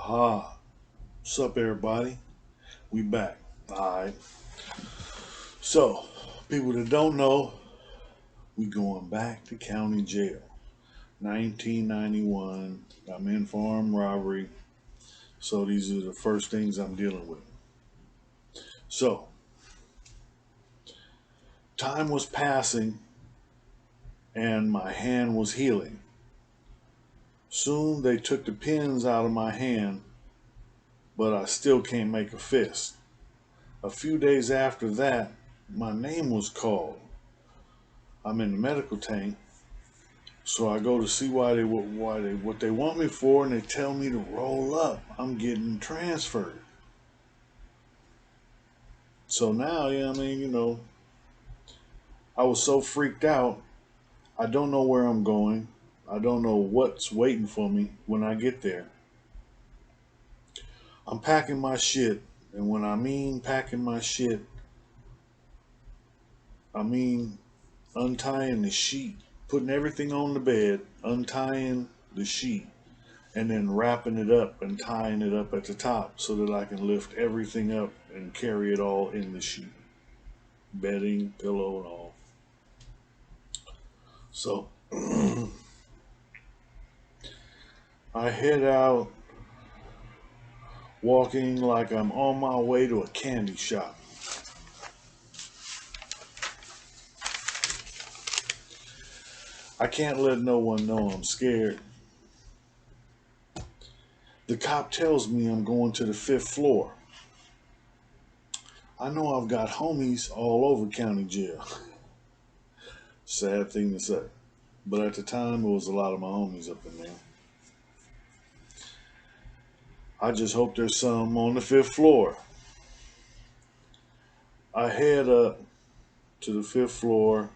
What's up, everybody? We back. All right. So, people that don't know, we going back to county jail. 1991. I'm in for armed robbery. So these are the first things I'm dealing with. So, time was passing and my hand was healing. Soon they took the pins out of my hand, but I still can't make a fist. A few days after that, my name was called. I'm in the medical tank. So I go to see what they want me for, and they tell me to roll up. I'm getting transferred. So now, yeah, I was so freaked out. I don't know where I'm going. I don't know what's waiting for me when I get there. I'm packing my shit, and when I mean packing my shit, I mean untying the sheet, putting everything on the bed, untying the sheet, and then wrapping it up and tying it up at the top so that I can lift everything up and carry it all in the sheet. Bedding, pillow, and all. So I head out walking like I'm on my way to a candy shop. I can't let no one know I'm scared. The cop tells me I'm going to the fifth floor. I know I've got homies all over county jail. Sad thing to say. But at the time, it was a lot of my homies up in there. I just hope there's some on the fifth floor. I head up to the fifth floor,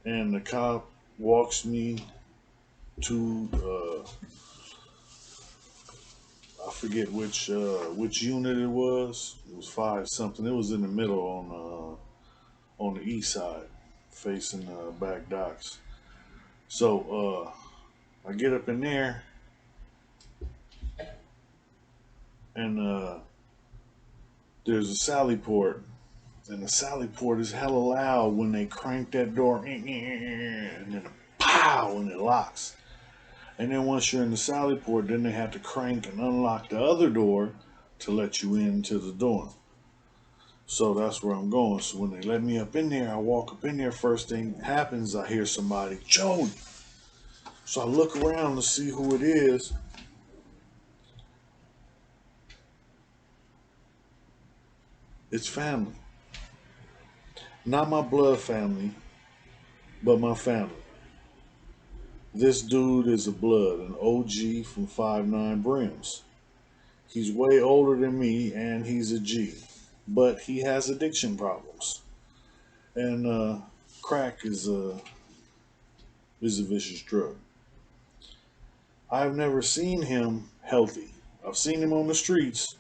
and the cop walks me to I forget which unit it was. It was five something. It was in the middle on the east side, facing back docks. So I get up in there, and there's a sally port, and the sally port is hella loud when they crank that door, and then pow, and it locks. And then once you're in the sally port, then they have to crank and unlock the other door to let you into the dorm. So that's where I'm going. So when they let me up in there, I walk up in there. First thing happens, I hear somebody, Joey. So I look around to see who it is. It's family. Not my blood family, but my family. This dude is a blood, an OG from 5'9" Brims. He's way older than me and he's a G. But he has addiction problems. And crack is a vicious drug. I've never seen him healthy. I've seen him on the streets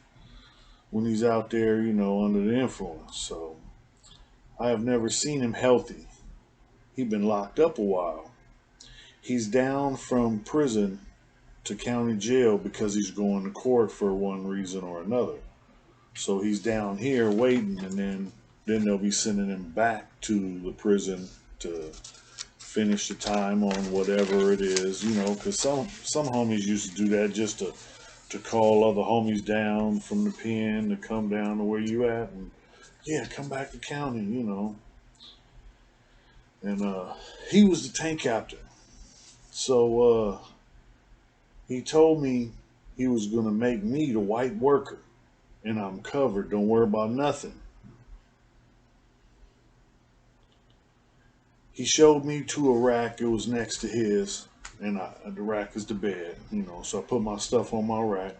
when he's out there, under the influence. So I have never seen him healthy. He's been locked up a while. He's down from prison to county jail because he's going to court for one reason or another. So he's down here waiting, and then they'll be sending him back to the prison to finish the time on whatever it is, because some homies used to do that just to call other homies down from the pen to come down to where you at, and yeah, come back to county. And he was the tank captain. So he told me he was going to make me the white worker, and I'm covered. Don't worry about nothing. He showed me to a rack. It was next to his, and the rack is the bed, So I put my stuff on my rack,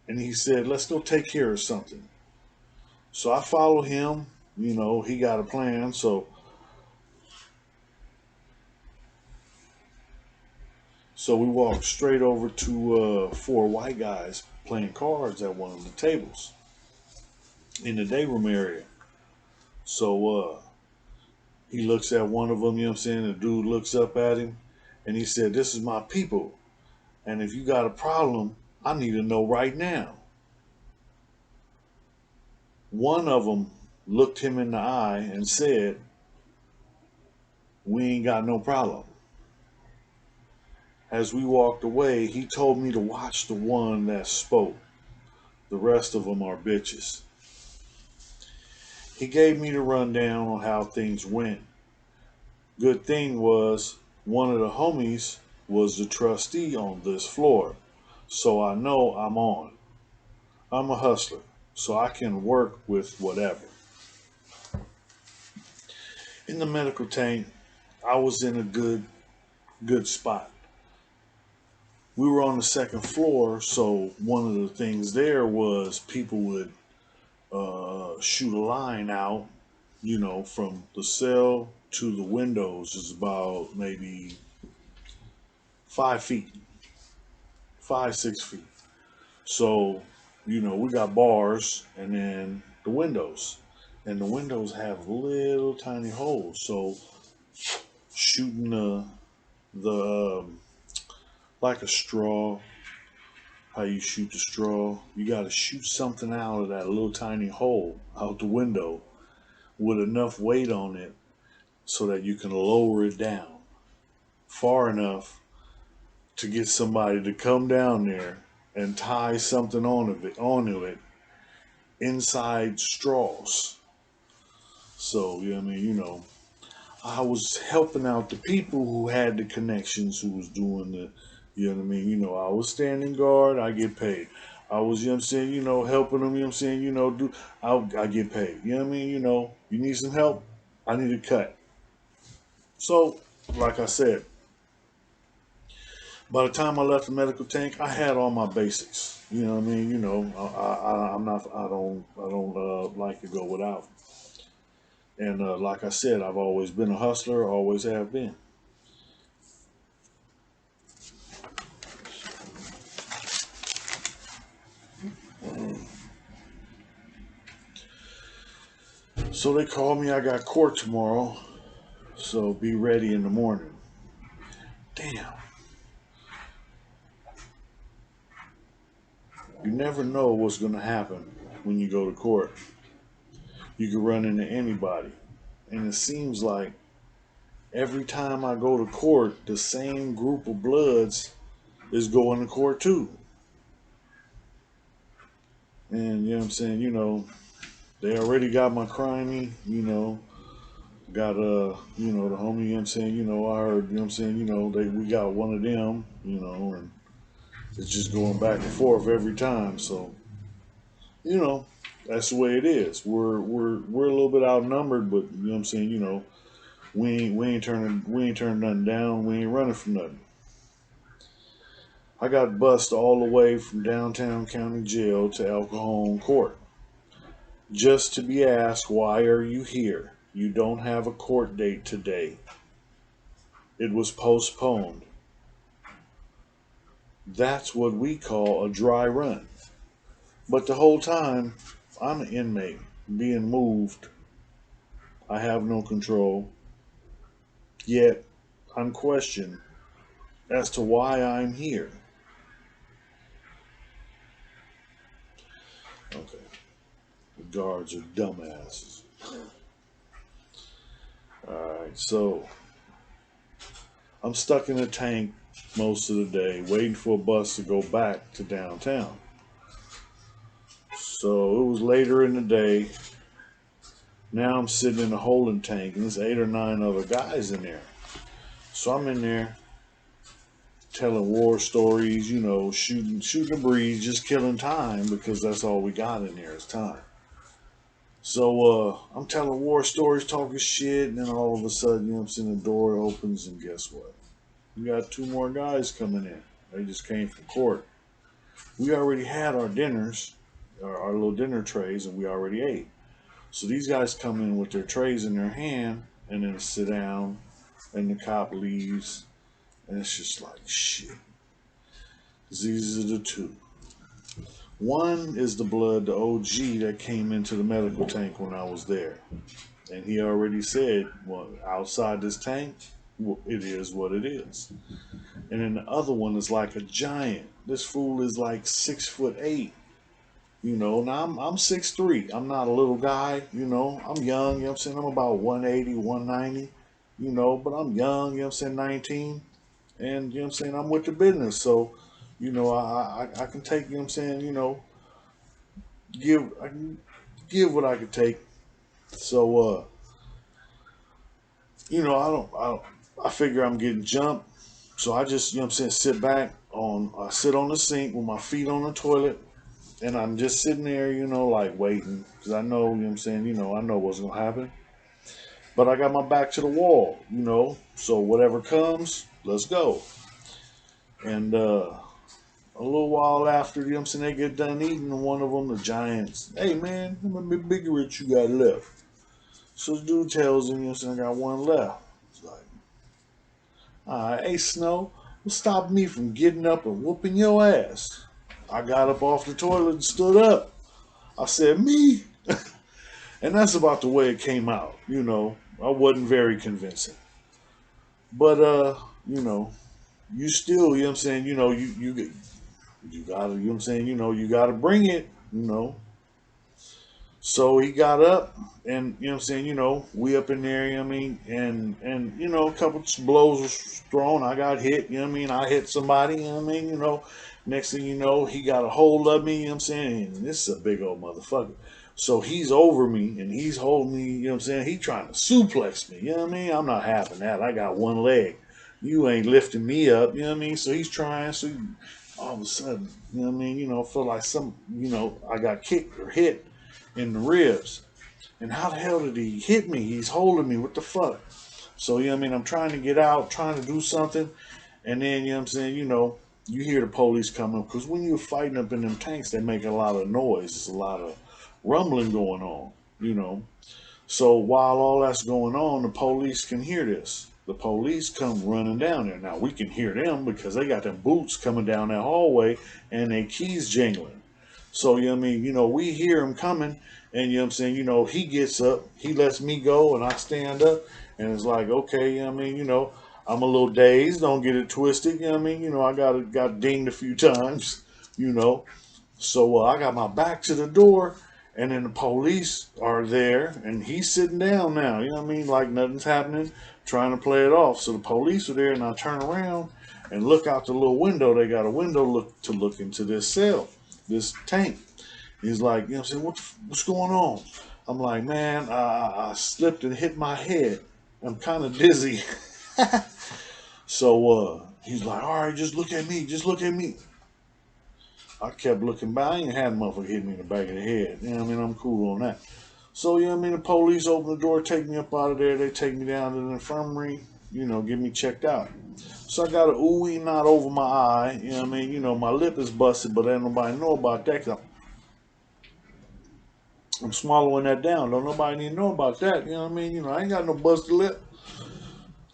and he said, "Let's go take care of something." So I follow him. He got a plan. So we walked straight over to four white guys playing cards at one of the tables in the day room area. So he looks at one of them, the dude looks up at him, And he said, "This is my people. And if you got a problem, I need to know right now." One of them looked him in the eye and said, "We ain't got no problem." As we walked away, he told me to watch the one that spoke. The rest of them are bitches. He gave me the rundown on how things went. Good thing was, one of the homies was the trustee on this floor, so I know I'm on. I'm a hustler, so I can work with whatever. In the medical tank, I was in a good spot. We were on the second floor, so one of the things there was people would shoot a line out, from the cell to the windows is about maybe 5 feet, 5, 6 feet. So, we got bars and then the windows. And the windows have little tiny holes. So shooting the like a straw, how you shoot the straw, you got to shoot something out of that little tiny hole out the window with enough weight on it so that you can lower it down far enough to get somebody to come down there and tie something onto it inside straws. So, yeah, I mean, I was helping out the people who had the connections, who was doing what I mean? I was standing guard, I get paid. I was, helping them, I get paid. You know what I mean? You need some help, I need a cut. So, like I said, by the time I left the medical tank, I had all my basics. You know what I mean? I'm not, I don't like to go without. And like I said, I've always been a hustler, always have been. So they called me. I got court tomorrow, so be ready in the morning. Damn, you never know what's going to happen when you go to court. You can run into anybody, and it seems like every time I go to court, the same group of bloods is going to court too. And you know what I'm saying? They already got my crimey. Got the homie. You know what I'm saying? I heard. You know what I'm saying? We got one of them. And it's just going back and forth every time. So you know, that's the way it is. We're a little bit outnumbered, but you know what I'm saying. We ain't turning nothing down. We ain't running from nothing. I got bussed all the way from downtown county jail to El Cajon court just to be asked, "Why are you here? You don't have a court date today. It was postponed." That's what we call a dry run. But the whole time, I'm an inmate being moved. I have no control. Yet, I'm questioned as to why I'm here. Okay, the guards are dumbasses. Alright, so I'm stuck in a tank most of the day, waiting for a bus to go back to downtown. So it was later in the day. Now I'm sitting in a holding tank, and there's 8 or 9 other guys in there. So I'm in there telling war stories, shooting the breeze, just killing time because that's all we got in there is time. So I'm telling war stories, talking shit, and then all of a sudden, what I'm saying, the door opens, and guess what? We got 2 more guys coming in. They just came from court. We already had our dinners, our little dinner trays, and we already ate. So these guys come in with their trays in their hand, and then sit down, and the cop leaves, and it's just like shit. These are the two. One is the blood, the OG that came into the medical tank when I was there. And he already said, well, outside this tank, it is what it is. And then the other one is like a giant. This fool is like 6'8". Now I'm 6'3". I'm not a little guy, I'm young, I'm saying? I'm about 180, 190, but I'm young, I'm saying, 19. And I'm saying, I'm with the business. So, I can take, I'm saying, I can give what I can take. So I figure I'm getting jumped. So I just, I'm saying, I sit on the sink with my feet on the toilet, and I'm just sitting there, like waiting, because I know, I'm saying, I know what's gonna happen. But I got my back to the wall, so whatever comes, let's go. And a little while after, I'm saying, they get done eating, and one of them, the Giants, hey man, how many big rich you got left? So the dude tells him, I'm saying, I got one left. It's like, all right, hey Snow, what stopped me from getting up and whooping your ass? I got up off the toilet and stood up. I said, me? And that's about the way it came out. I wasn't very convincing. But you know, you still, I'm saying, you gotta, I'm saying, you gotta bring it. So he got up, and I'm saying, we up in there, and a couple blows was thrown. I got hit, I hit somebody, next thing you know, he got a hold of me, I'm saying, and this is a big old motherfucker. So he's over me and he's holding me, I'm saying, he trying to suplex me, I'm not having that. I got one leg. You ain't lifting me up, So he's trying, so all of a sudden, feel like I got kicked or hit in the ribs. And how the hell did he hit me? He's holding me. What the fuck? So, I'm trying to get out, trying to do something. And then, I'm saying, you hear the police coming. Because when you're fighting up in them tanks, they make a lot of noise. There's a lot of rumbling going on, you know. So while all that's going on, the police can hear this. The police come running down there. Now, we can hear them because they got them boots coming down that hallway and their keys jingling. So, we hear him coming, and he gets up, he lets me go, and I stand up, and it's like, okay, I'm a little dazed, don't get it twisted, I got dinged a few times, you know. So I got my back to the door, and then the police are there, and he's sitting down now, like nothing's happening, trying to play it off. So the police are there, and I turn around and look out the little window. They got a window look into this cell, this tank. He's like, I'm saying, what's going on? I'm like, man, I slipped and hit my head. I'm kind of dizzy. So he's like, all right, just look at me, just look at me. I kept looking by. I ain't had a motherfucker hit me in the back of the head. I'm cool on that. So, the police open the door, take me up out of there. They take me down to the infirmary, get me checked out. So I got a ooey knot over my eye. My lip is busted, but ain't nobody know about that. 'Cause I'm swallowing that down. Don't nobody need to know about that. I ain't got no busted lip.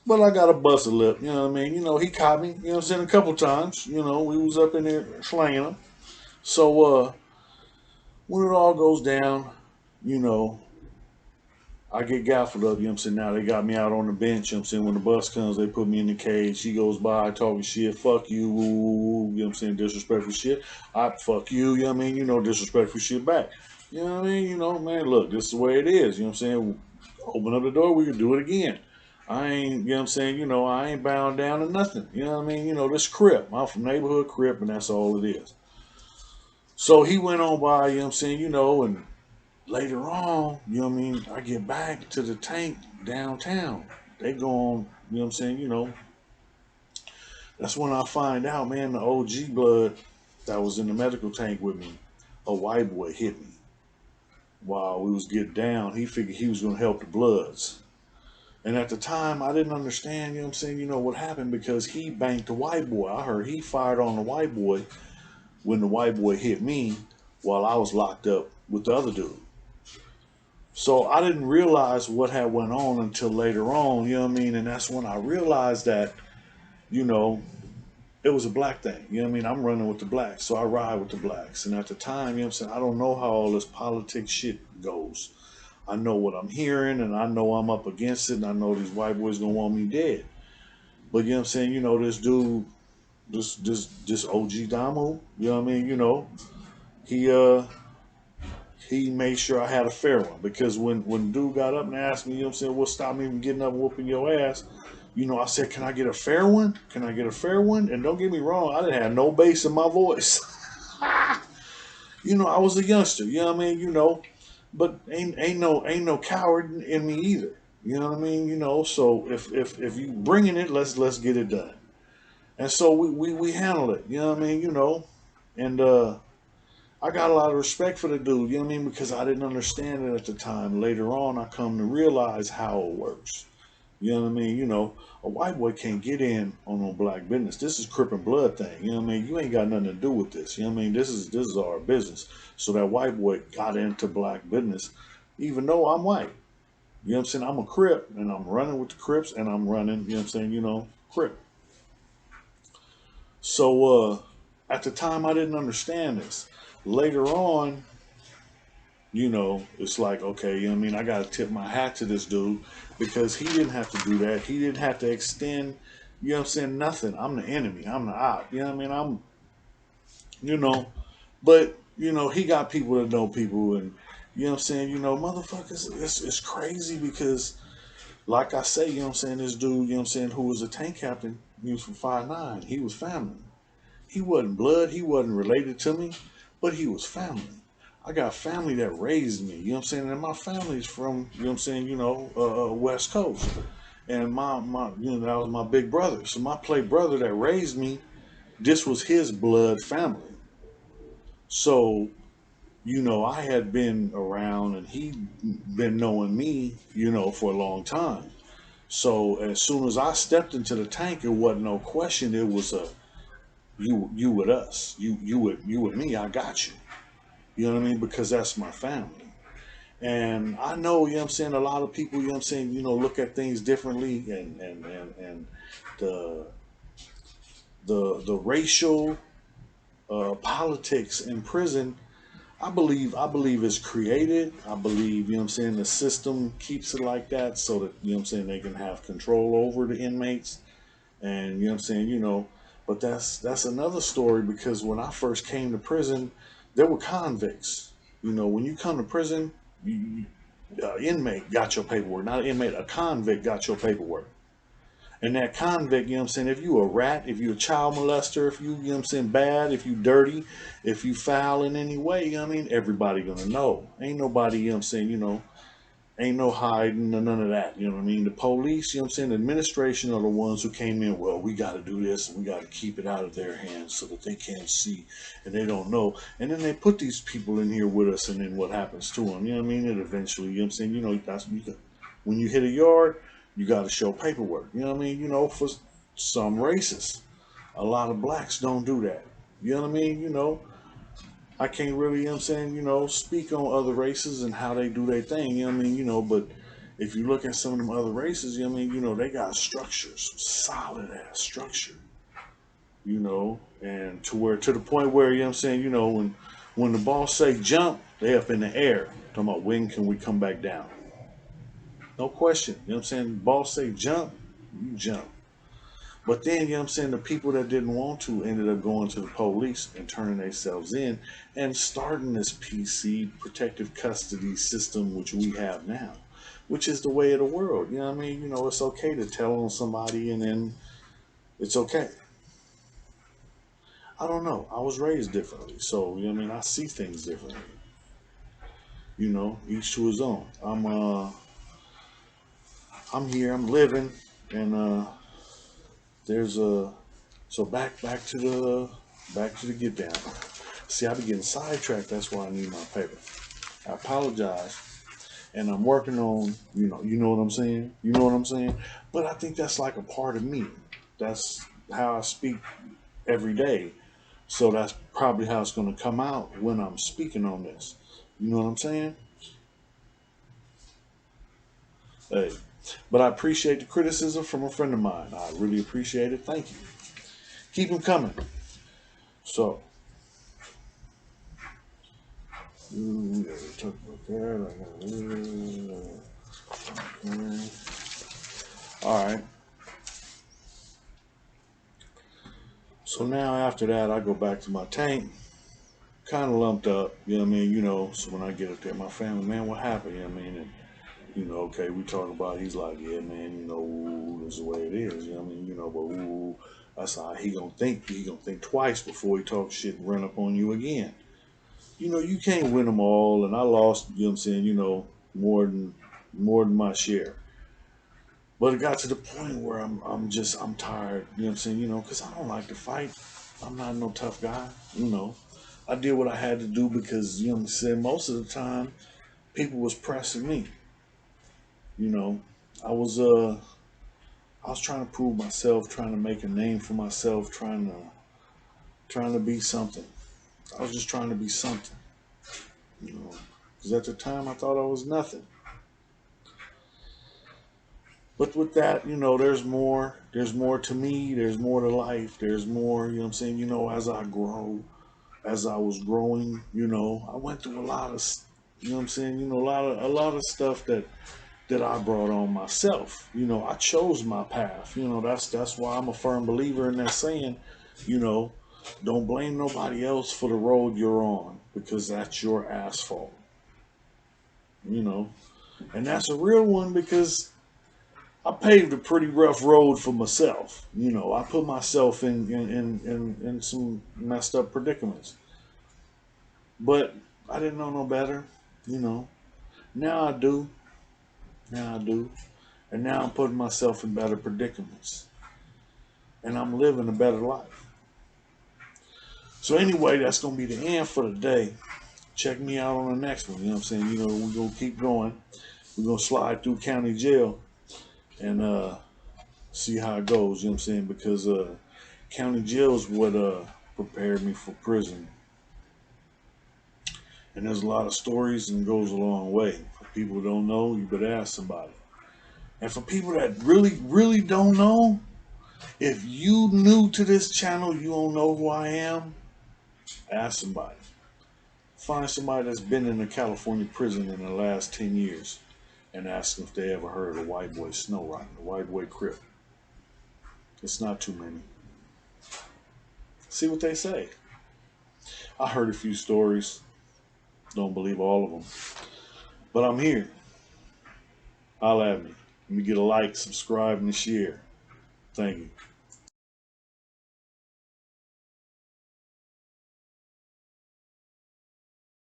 But I got a busted lip. He caught me, a couple times. We was up in there slanging him. So, when it all goes down, you know, I get gaffled up, now they got me out on the bench, when the bus comes, they put me in the cage, he goes by talking shit, fuck you, disrespectful shit, I fuck you, disrespectful shit back. Man, look, this is the way it is, open up the door, we can do it again. I ain't, I ain't bound down to nothing, this Crip, I'm from neighborhood Crip, and that's all it is. So he went on by, and later on, I get back to the tank downtown. They go on, that's when I find out, man, the OG blood that was in the medical tank with me, a white boy hit me while we was getting down. He figured he was going to help the bloods. And at the time, I didn't understand, what happened, because he banked the white boy. I heard he fired on the white boy when the white boy hit me while I was locked up with the other dude. So I didn't realize what had went on until later on, And that's when I realized that, you know, it was a black thing. I'm running with the blacks, so I ride with the blacks. And at the time, I don't know how all this politics shit goes. I know what I'm hearing, and I know I'm up against it, and I know these white boys gonna want me dead. But you know what I'm saying, this dude, this OG Damu, you know what I mean, he he made sure I had a fair one, because when dude got up and asked me, what I'm saying, what stopped me from getting up and whooping your ass, I said, can I get a fair one? Can I get a fair one? And don't get me wrong, I didn't have no bass in my voice. I was a youngster, you know what I mean, but ain't no coward in me either. You know what I mean? So if you bringing it, let's get it done. And so we handle it, you know what I mean, and I got a lot of respect for the dude, you know what I mean, because I didn't understand it at the time. Later on, I come to realize how it works. You know what I mean? A white boy can't get in on no black business. This is Crip and Blood thing. You know what I mean? You ain't got nothing to do with this. You know what I mean? This is our business. So that white boy got into black business, even though I'm white. You know what I'm saying? I'm a Crip, and I'm running with the Crips, and I'm running, you know what I'm saying, Crip. So at the time, I didn't understand this. Later on, it's like, okay, you know what I mean? I got to tip my hat to this dude, because he didn't have to do that. He didn't have to extend, nothing. I'm the enemy. I'm the op. You know what I mean? You know, but, he got people that know people, and, motherfuckers, it's crazy, because, like I say, this dude, who was a tank captain, he was from 5'9", he was family. He wasn't blood, he wasn't related to me, but he was family. I got family that raised me, and my family's from, West Coast. And my that was my big brother. So my play brother that raised me, this was his blood family. So, I had been around, and he'd been knowing me, for a long time. So as soon as I stepped into the tank, it wasn't no question. It was a you with us, you with me. I got you. You know what I mean? Because that's my family. And I know, a lot of people, look at things differently, and the the racial politics in prison, I believe is created. I believe, the system keeps it like that, so that, they can have control over the inmates. And but that's another story, because when I first came to prison, there were convicts. When you come to prison, inmate got your paperwork, not an inmate, a convict got your paperwork. And that convict, if you a rat, if you a child molester, if you bad, if you dirty, if you foul in any way, everybody gonna know. Ain't nobody, ain't no hiding or none of that. You know what I mean? The police, the administration are the ones who came in, well, we got to do this, and we got to keep it out of their hands so that they can't see and they don't know. And then they put these people in here with us, and then what happens to them? You know what I mean? And eventually, that's when you hit a yard, you got to show paperwork. You know what I mean? For some races, a lot of blacks don't do that. You know what I mean? I can't really, speak on other races and how they do their thing, but if you look at some of them other races, they got structures, solid ass structure, and to the point where, when the boss say jump, they up in the air, talking about when can we come back down. No question, boss say jump, you jump. But then, the people that didn't want to ended up going to the police and turning themselves in and starting this PC, protective custody system, which we have now, which is the way of the world. You know what I mean? It's okay to tell on somebody, and then it's okay. I don't know. I was raised differently. So, I see things differently. Each to his own. I'm here, I'm living, and there's a so back to the get down. See, I be getting sidetracked. That's why I need my paper. I apologize, and I'm working on. You know what I'm saying. You know what I'm saying. But I think that's like a part of me. That's how I speak every day. So that's probably how it's going to come out when I'm speaking on this. You know what I'm saying? Hey, but I appreciate the criticism from a friend of mine. I really appreciate it. Thank you. Keep them coming. So. We gotta talk about that. All right. So now after that, I go back to my tank, kind of lumped up. You know what I mean? So when I get up there, my family, man, what happened? You know what I mean? And okay, we talk about. He's like, yeah, man, ooh, this is the way it is. You know what I mean? But ooh, that's how he gonna think. He gonna think twice before he talks shit and run up on you again. You can't win them all, and I lost. You know what I'm saying? More than my share. But it got to the point where I'm tired. You know what I'm saying? Because I don't like to fight. I'm not no tough guy. I did what I had to do because what I'm saying. Most of the time, people was pressing me. You know, I was uh I was trying to prove myself, trying to make a name for myself, trying to be something. I was just trying to be something, you know. Because at the time I thought I was nothing. But with that, there's more. There's more to me. There's more to life. There's more. You know what I'm saying? As I grow, as I was growing, I went through a lot of, you know what I'm saying? A lot of stuff that I brought on myself. I chose my path. That's why I'm a firm believer in that saying, you know, don't blame nobody else for the road you're on because that's your asphalt. You know, and that's a real one because I paved a pretty rough road for myself. I put myself in some messed up predicaments, but I didn't know no better. You know, now I do. Now I do. And now I'm putting myself in better predicaments. And I'm living a better life. So anyway, that's gonna be the end for the day. Check me out on the next one. You know what I'm saying? We're gonna keep going. We're gonna slide through county jail and see how it goes, you know what I'm saying? Because county jail is what prepared me for prison. And there's a lot of stories and goes a long way. For people who don't know, you better ask somebody. And for people that really, really don't know, if you new to this channel, you don't know who I am, ask somebody. Find somebody that's been in a California prison in the last 10 years and ask them if they ever heard of the white boy snow rock, the white boy crip. It's not too many. See what they say. I heard a few stories. Don't believe all of them. But I'm here. Holla at me. Let me get a like, subscribe, and share. Thank you.